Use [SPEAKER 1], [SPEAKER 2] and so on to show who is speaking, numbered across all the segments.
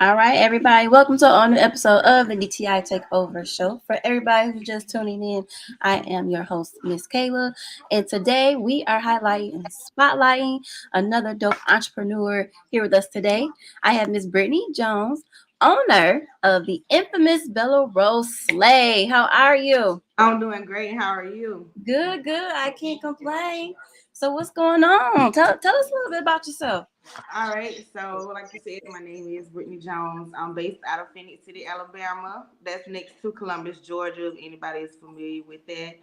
[SPEAKER 1] All right, everybody. Welcome to a new episode of the DTI Takeover show. For everybody who's just tuning in, I am your host, Miss Kayla. And today we are highlighting and spotlighting another dope entrepreneur here with us today. I have Miss Brittany Jones, owner of the infamous Bellarose Slay. How are you?
[SPEAKER 2] I'm doing great. How are you?
[SPEAKER 1] Good, good. I can't complain. So what's going on? Tell us a little bit about yourself.
[SPEAKER 2] All right. So, like you said, my name is Brittany Jones. I'm based out of Phoenix City, Alabama. That's next to Columbus, Georgia. If anybody is familiar with that.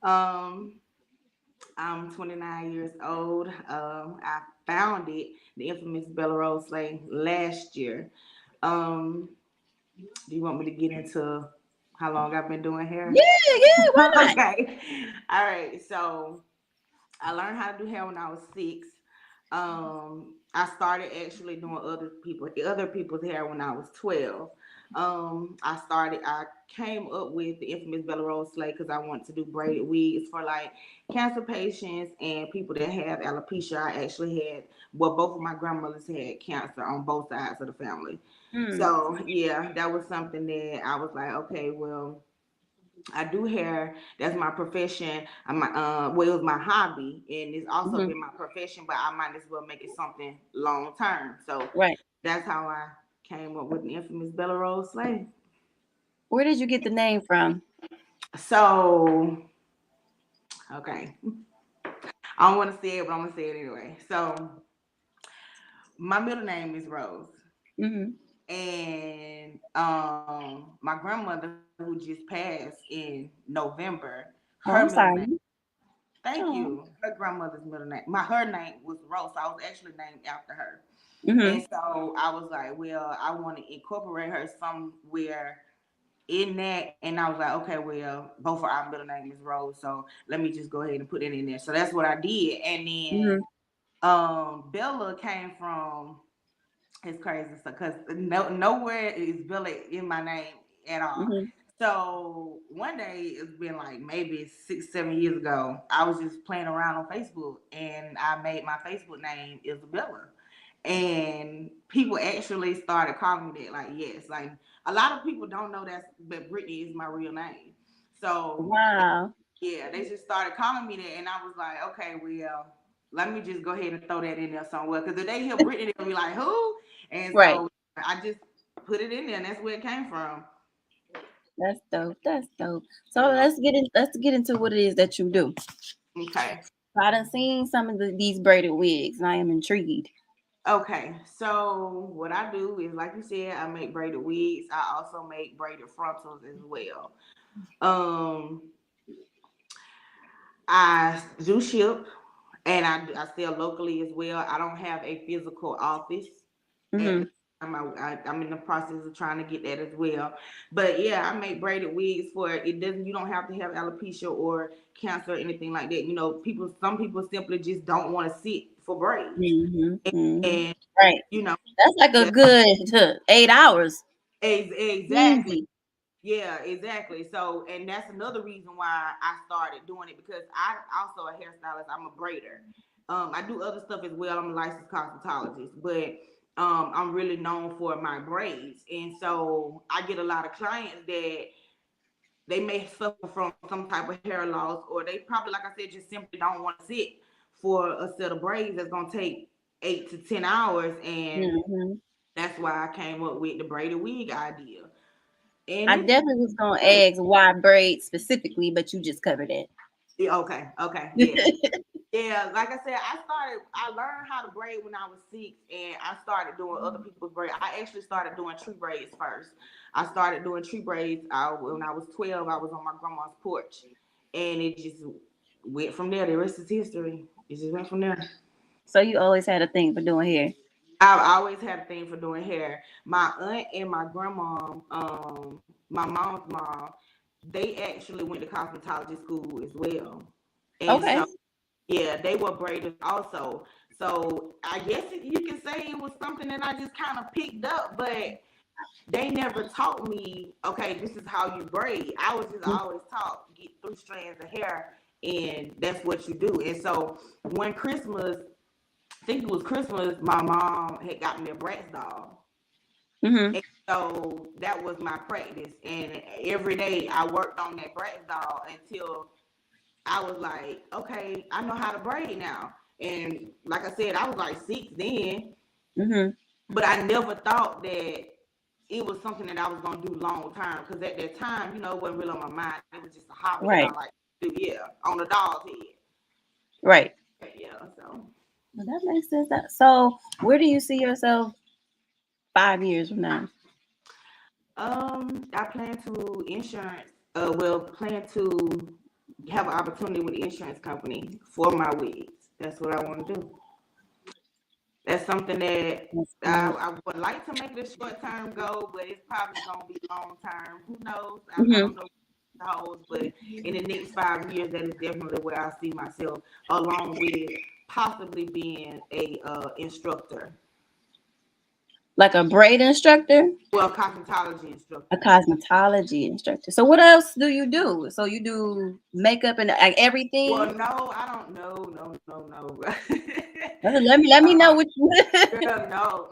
[SPEAKER 2] Um, I'm 29 years old. I founded the infamous Bellarose Slay last year. Um, do you want me to get into how long I've been doing hair?
[SPEAKER 1] Yeah, yeah, why not?
[SPEAKER 2] Okay. All right. So I learned how to do hair when I was 6. I started actually doing other people's hair when I was 12. I came up with the infamous Bellarose Slay because I wanted to do braided wigs for like cancer patients and people that have alopecia. I actually both of my grandmothers had cancer on both sides of the family.
[SPEAKER 1] Hmm.
[SPEAKER 2] So yeah, that was something that I was like, okay, well, I do hair. That's my profession. Well, it was my hobby, and it's also
[SPEAKER 1] Hmm.
[SPEAKER 2] been my profession. But I might as well make it something long term. So
[SPEAKER 1] Right.
[SPEAKER 2] that's how I came up with the infamous Bellarose Slay.
[SPEAKER 1] Where did you get the name from?
[SPEAKER 2] So okay, I don't want to say it, but I'm gonna say it anyway. So my middle name is Rose,
[SPEAKER 1] Hmm.
[SPEAKER 2] and my grandmother who just passed in November, her
[SPEAKER 1] Oh, I'm
[SPEAKER 2] middle name.
[SPEAKER 1] sorry.
[SPEAKER 2] Thank
[SPEAKER 1] Oh.
[SPEAKER 2] you. Her grandmother's middle name. Her name was Rose. So I was actually named after her. And
[SPEAKER 1] Hmm.
[SPEAKER 2] so I was like, well, I want to incorporate her somewhere in that. And I was like, okay, well, both of our middle name is Rose. So let me just go ahead and put it in there. So that's what I did. And then
[SPEAKER 1] Hmm.
[SPEAKER 2] Bella came from, it's crazy because nowhere is Bella in my name at all.
[SPEAKER 1] Hmm.
[SPEAKER 2] So one day, it's been like maybe 6, 7 years ago. I was just playing around on Facebook, and I made my Facebook name Isabella, and people actually started calling me that. Like, yes, like a lot of people don't know that Brittany is my real name. So
[SPEAKER 1] Wow.
[SPEAKER 2] yeah, they just started calling me that, and I was like, okay, well, let me just go ahead and throw that in there somewhere. Because if they hear Brittany, they'll be like, who? And
[SPEAKER 1] Right.
[SPEAKER 2] so I just put it in there, and that's where it came from.
[SPEAKER 1] That's dope. That's dope. So
[SPEAKER 2] Yeah.
[SPEAKER 1] let's get into what it is that you do.
[SPEAKER 2] Okay.
[SPEAKER 1] So I done seen some of these braided wigs, and I am intrigued.
[SPEAKER 2] Okay. So what I do is, like you said, I make braided wigs. I also make braided frontals as well. Um, I do ship, and I sell locally as well. I don't have a physical office at
[SPEAKER 1] Hmm.
[SPEAKER 2] the time. I'm in the process of trying to get that as well. But yeah, I make braided wigs for it. It doesn't. You don't have to have alopecia or cancer or anything like that. You know, some people simply just don't want to sit for braids,
[SPEAKER 1] Hmm. Hmm.
[SPEAKER 2] and
[SPEAKER 1] Right.
[SPEAKER 2] you know
[SPEAKER 1] That's like a
[SPEAKER 2] that
[SPEAKER 1] good 8 hours.
[SPEAKER 2] exactly.
[SPEAKER 1] Easy.
[SPEAKER 2] Yeah, exactly. So, and that's another reason why I started doing it because I also a hairstylist. I'm a braider. I do other stuff as well. I'm a licensed cosmetologist, but I'm really known for my braids. And so I get a lot of clients that they may suffer from some type of hair loss, or they probably, like I said, just simply don't want to sit for a set of braids that's gonna take 8 to 10 hours. And
[SPEAKER 1] Hmm.
[SPEAKER 2] that's why I came up with the braided wig idea. And
[SPEAKER 1] I
[SPEAKER 2] it's
[SPEAKER 1] definitely was gonna ask why braids specifically, but you just covered it.
[SPEAKER 2] yeah, okay, yeah. Yeah, like I said, I learned how to braid when I was 6, and I started doing other people's braids. I actually started doing tree braids first. I started doing tree braids when I was 12. I was on my grandma's porch, and it just went from there. The rest is history. It just went from there.
[SPEAKER 1] So you always had a thing for doing hair.
[SPEAKER 2] I've always had a thing for doing hair. My aunt and my grandma, my mom's mom, they actually went to cosmetology school as well. And
[SPEAKER 1] Okay.
[SPEAKER 2] so yeah, they were braiders also. So I guess you can say it was something that I just kind of picked up, but they never taught me, okay, this is how you braid. I was just always taught get 3 strands of hair, and that's what you do. And so one Christmas, I think it was Christmas, my mom had got me a Bratz doll.
[SPEAKER 1] Mm-hmm.
[SPEAKER 2] And so that was my practice. And every day I worked on that braid doll until I was like, okay, I know how to braid now. And like I said, I was like 6 then,
[SPEAKER 1] Mm-hmm.
[SPEAKER 2] but I never thought that it was something that I was gonna do long term. Because at that time, it wasn't really on my mind. It was just a hobby that I
[SPEAKER 1] Right.
[SPEAKER 2] like to do. Yeah, on the doll's
[SPEAKER 1] Right.
[SPEAKER 2] head. Yeah, so
[SPEAKER 1] Well, that makes sense. So, where do you see yourself 5 years from now?
[SPEAKER 2] I plan to insurance. Plan to have an opportunity with the insurance company for my wigs. That's what I want to do. That's something that
[SPEAKER 1] That's good.
[SPEAKER 2] I would like to make it a short term goal, but it's probably gonna be long term. Who knows? I
[SPEAKER 1] Mm-hmm.
[SPEAKER 2] don't know what it holds, but in the next 5 years, that is definitely where I see myself, along with possibly being a instructor.
[SPEAKER 1] Like a braid instructor,
[SPEAKER 2] Well, cosmetology
[SPEAKER 1] a
[SPEAKER 2] instructor.
[SPEAKER 1] cosmetology instructor. So, what else do you do? So, you do makeup and like everything.
[SPEAKER 2] Well, no, I don't know. No, no, no.
[SPEAKER 1] Let me know what you.
[SPEAKER 2] Girl, no.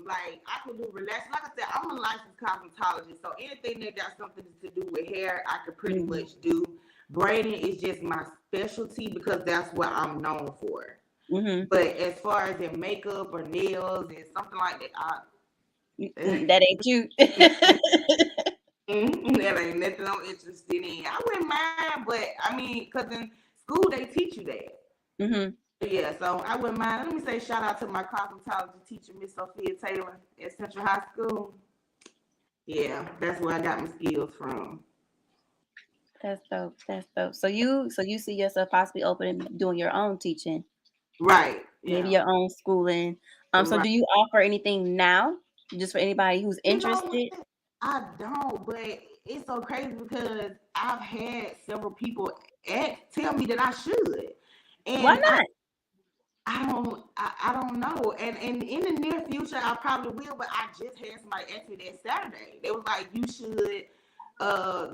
[SPEAKER 2] Like, I can do relax. Like I said, I'm a licensed cosmetologist, so anything that got something to do with hair, I could pretty
[SPEAKER 1] Mm-hmm.
[SPEAKER 2] much do. Braiding is just my specialty because that's what I'm known for.
[SPEAKER 1] Mm-hmm.
[SPEAKER 2] But as far as in makeup or nails and something like that,
[SPEAKER 1] That ain't you.
[SPEAKER 2] that ain't nothing I'm interested in. I wouldn't mind, but I mean, because in school they teach you that.
[SPEAKER 1] Mm-hmm.
[SPEAKER 2] Yeah, so I wouldn't mind. Let me say shout out to my cosmetology teacher, Miss Sophia Taylor at Central High School. Yeah, that's where I got my skills from.
[SPEAKER 1] That's dope. That's dope. So you see yourself possibly opening, doing your own teaching,
[SPEAKER 2] Right.
[SPEAKER 1] maybe
[SPEAKER 2] Yeah.
[SPEAKER 1] your own schooling. So
[SPEAKER 2] Right.
[SPEAKER 1] do you offer anything now, just for anybody who's
[SPEAKER 2] You know what?
[SPEAKER 1] interested?
[SPEAKER 2] I don't, but it's so crazy because I've had several people tell me that I should,
[SPEAKER 1] Why
[SPEAKER 2] and
[SPEAKER 1] not?
[SPEAKER 2] I don't know. And in the near future I probably will, but I just had somebody ask me that Saturday. They was like, you should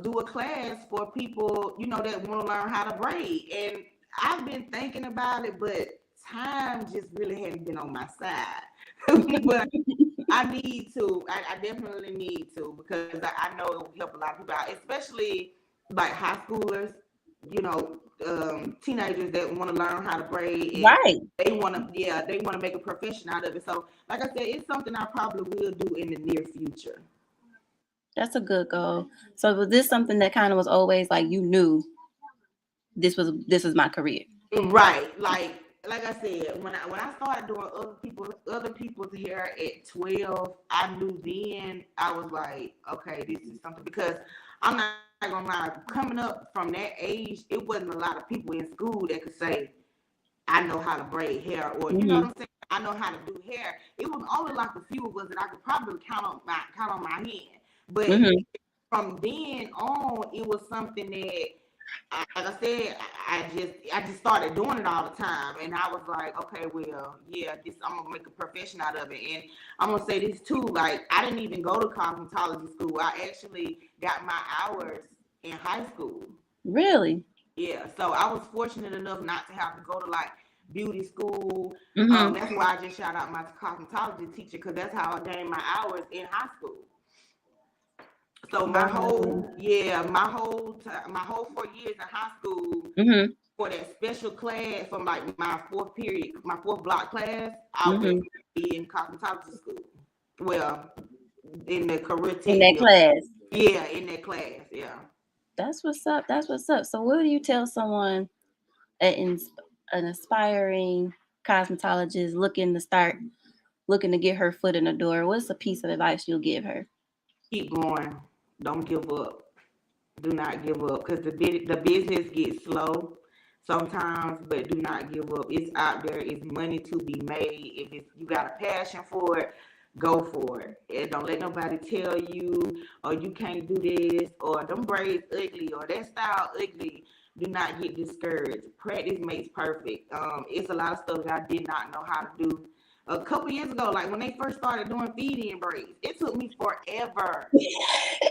[SPEAKER 2] do a class for people, that want to learn how to braid. And I've been thinking about it, but time just really hadn't been on my side. But I need to. I definitely need to because I know it will help a lot of people out, especially like high schoolers, teenagers that want to learn how to braid and
[SPEAKER 1] Right.
[SPEAKER 2] they want to make a profession out of it. So, like I said, it's something I probably will do in the near future.
[SPEAKER 1] That's a good goal. So was this something that kind of was always like you knew this was my career?
[SPEAKER 2] Right, like I said, when I started doing other people's hair at 12, I knew then I was like, okay, this is something because I'm not gonna lie, coming up from that age, it wasn't a lot of people in school that could say I know how to braid hair or you know what
[SPEAKER 1] Mm-hmm.
[SPEAKER 2] I'm saying. I know how to do hair. It was only like a few of us that I could probably count on my hand. But
[SPEAKER 1] Mm-hmm.
[SPEAKER 2] from then on, it was something that like I said, I just started doing it all the time, and I was like, okay, well, yeah, this I'm gonna make a profession out of it, and I'm gonna say this too, like I didn't even go to cosmetology school. I actually got my hours in high school.
[SPEAKER 1] Really?
[SPEAKER 2] Yeah, so I was fortunate enough not to have to go to like beauty school.
[SPEAKER 1] Mm-hmm.
[SPEAKER 2] That's why I just shout out my cosmetology teacher because that's how I gained my hours in high school. So
[SPEAKER 1] Wow.
[SPEAKER 2] my whole 4 years in high school
[SPEAKER 1] Mm-hmm.
[SPEAKER 2] for that special class from like my fourth period, my fourth block class, I went
[SPEAKER 1] Mm-hmm.
[SPEAKER 2] in cosmetology school. Well, in the career
[SPEAKER 1] In
[SPEAKER 2] tech
[SPEAKER 1] that
[SPEAKER 2] field.
[SPEAKER 1] class.
[SPEAKER 2] Yeah, in that class. Yeah.
[SPEAKER 1] That's what's up. That's what's up. So what do you tell someone, an, an aspiring cosmetologist looking to get her foot in the door? What's a piece of advice you'll give her?
[SPEAKER 2] Keep going. Don't give up. Do not give up because the business gets slow sometimes, but do not give up. It's out there. It's money to be made. If you got a passion for it, go for it. And don't let nobody tell you, or you can't do this, or them braids ugly, or that style ugly. Do not get discouraged. Practice makes perfect. It's a lot of stuff that I did not know how to do a couple years ago. Like when they first started doing feed-in braids, it took me forever.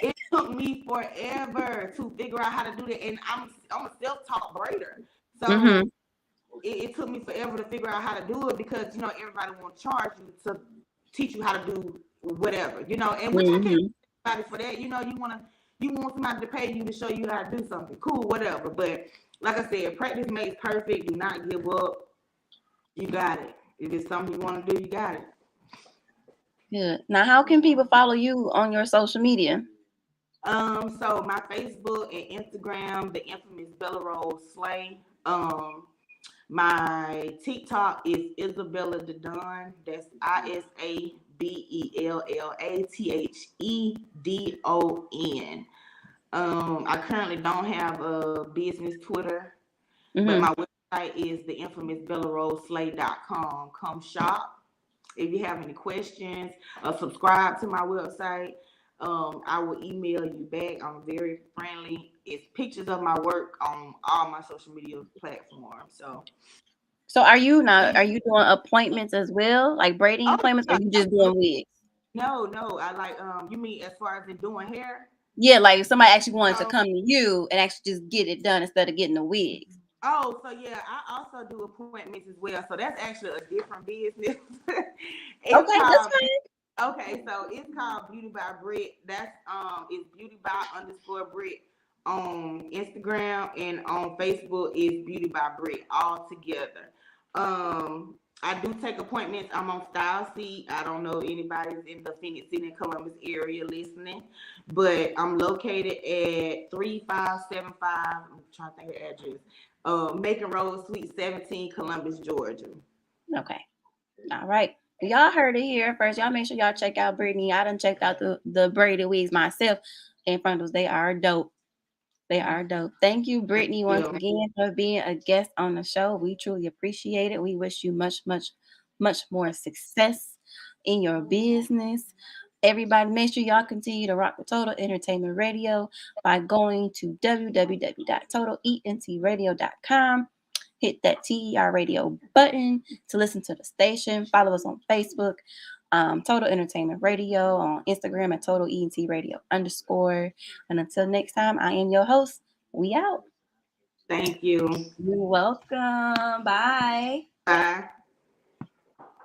[SPEAKER 2] It took me forever to figure out how to do that, and I'm a self-taught braider, so
[SPEAKER 1] Mm-hmm.
[SPEAKER 2] it took me forever to figure out how to do it because everybody want to charge you to teach you how to do whatever, and which I can't
[SPEAKER 1] Mm-hmm.
[SPEAKER 2] somebody for that. You want somebody to pay you to show you how to do something. Cool, whatever. But like I said, practice makes perfect. Do not give up. You got it. If it's something you want to do, you got it.
[SPEAKER 1] Good. Now, how can people follow you on your social media?
[SPEAKER 2] So my Facebook and Instagram, the infamous Bellarose Slay. My TikTok is Isabella the Don. That's ISABELLATHEDON. I currently don't have a business Twitter, but
[SPEAKER 1] Mm-hmm.
[SPEAKER 2] my website is the infamous BellaroseSlay.com. Come shop. If you have any questions, subscribe to my website. I will email you back. I'm very friendly. It's pictures of my work on all my social media platforms.
[SPEAKER 1] So are you doing appointments as well, like braiding
[SPEAKER 2] Oh
[SPEAKER 1] appointments, or
[SPEAKER 2] yeah,
[SPEAKER 1] you just doing
[SPEAKER 2] absolutely.
[SPEAKER 1] wigs?
[SPEAKER 2] No. I like you mean as far as in doing hair?
[SPEAKER 1] Yeah, like if somebody actually wanted to
[SPEAKER 2] Oh,
[SPEAKER 1] come to you and actually just get it done instead of getting the wigs.
[SPEAKER 2] oh, so yeah, I also do appointments as well. So that's actually a different business. It's
[SPEAKER 1] Okay, that's
[SPEAKER 2] called
[SPEAKER 1] fine.
[SPEAKER 2] Okay, so it's called Beauty by Britt. That's it's beauty by underscore Britt on Instagram, and on Facebook is Beauty by Britt all together. I do take appointments. I'm on Style Seat. I don't know if anybody's in the Phoenix City and Columbus area listening, but I'm located at 3575. I'm trying to think of the address. Macon Road, Suite 17, Columbus, Georgia.
[SPEAKER 1] Okay. All right. Y'all heard it here first. Y'all make sure y'all check out Brittany. I done checked out the braided wigs myself in front of. They are dope. They are dope. Thank you, Brittany, once
[SPEAKER 2] Yeah.
[SPEAKER 1] again for being a guest on the show. We truly appreciate it. We wish you much, much, much more success in your business. Everybody, make sure y'all continue to rock with Total Entertainment Radio by going to www.totalentradio.com. Hit that TER radio button to listen to the station. Follow us on Facebook, Total Entertainment Radio, on Instagram at Total ENT Radio _. And until next time, I am your host. We out.
[SPEAKER 2] Thank you.
[SPEAKER 1] You're welcome. Bye.
[SPEAKER 2] Bye.